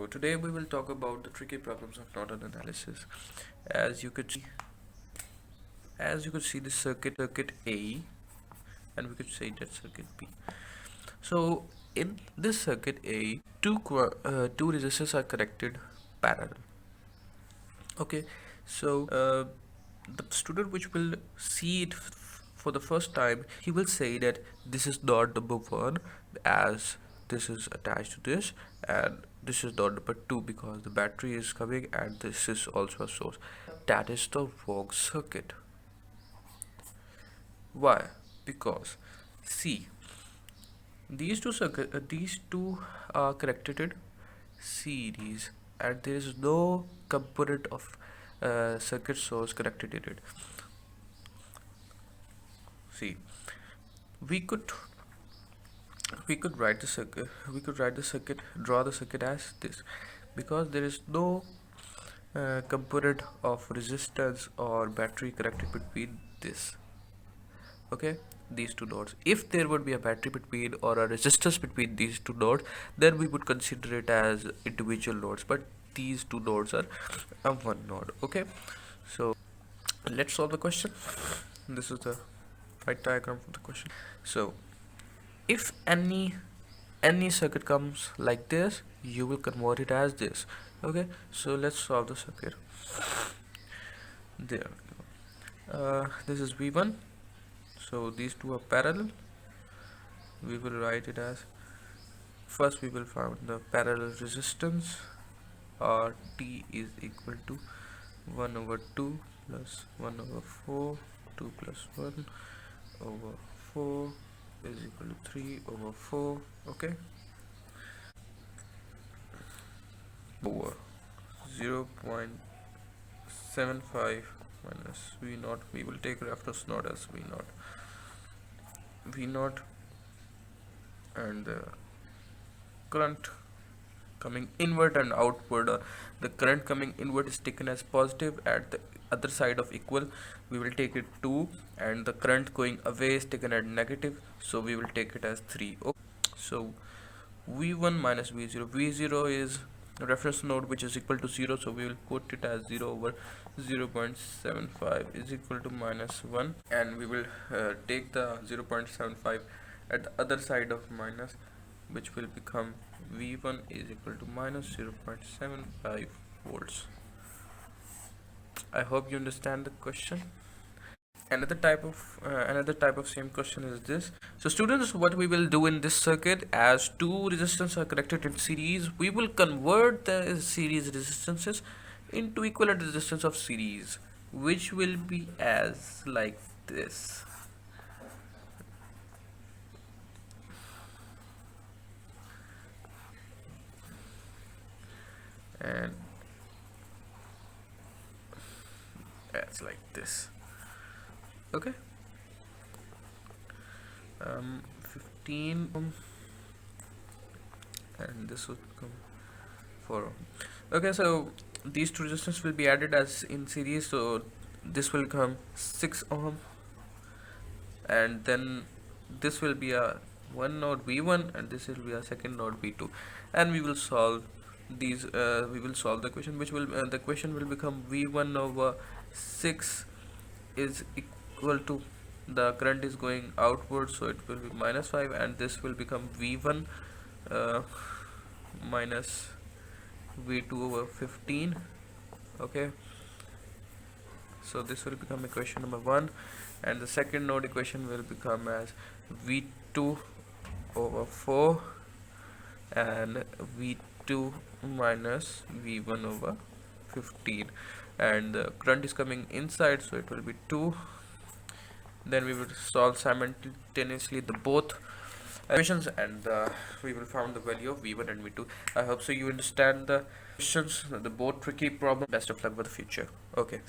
So today we will talk about the tricky problems of nodal analysis. As you could see the circuit A, and we could say that circuit B. So in this circuit A, two resistors are connected parallel. Okay, so the student which will see it for the first time, he will say that this is dot number 1 as this is attached to this, and this is dot number 2 because the battery is coming and this is also a source. That is the wrong circuit. Why? Because see, these two are connected in series, and there is no component of circuit source connected in it. See, we could write the circuit, draw the circuit as this, because there is no component of resistance or battery connected between this. Okay, these two nodes. If there would be a battery between or a resistance between these two nodes, then we would consider it as individual nodes, but these two nodes are one node. Okay, so let's solve the question. This is the right diagram for the question. So if any circuit comes like this, you will convert it as this. Okay, so let's solve the circuit. There, this is V1. So these two are parallel. We will write it as, first we will find the parallel resistance, or T is equal to 1 over 2 plus 1 over 4, 2 plus 1 over 4 is equal to 3 over 4. Okay, over 0.75 minus V naught. We will take reference node as V naught, and the current coming inward and outward, the current coming inward is taken as positive. At the other side of equal, we will take it 2, and the current going away is taken as negative, so we will take it as 3. Okay. So V1 minus V0, V0 is a reference node which is equal to 0, so we will put it as 0 over 0.75 is equal to minus 1, and we will take the 0.75 at the other side of minus, which will become V1 is equal to minus 0.75 volts. I hope you understand the question. Another type of same question is this. So students, what we will do in this circuit, as two resistors are connected in series, we will convert the series resistances into equivalent resistance of series, which will be as like this. And as like this. Okay, 15 and this would become 4. Okay, so these two resistors will be added as in series, so this will become 6 ohm, and then this will be a one node V1, and this will be a second node V2, and we will solve these. We will solve the question, which will the question will become V1 over 6 is equal to, the current is going outward, so it will be minus 5, and this will become V1 minus V2 over 15. Okay, so this will become equation number 1, and the second node equation will become as V2 over 4 and V2 minus V1 over 15, and the current is coming inside, so it will be 2. Then we will solve simultaneously the both equations, and we will find the value of V1 and V2. I hope so you understand the questions, the both tricky problem. Best of luck for the future. Okay.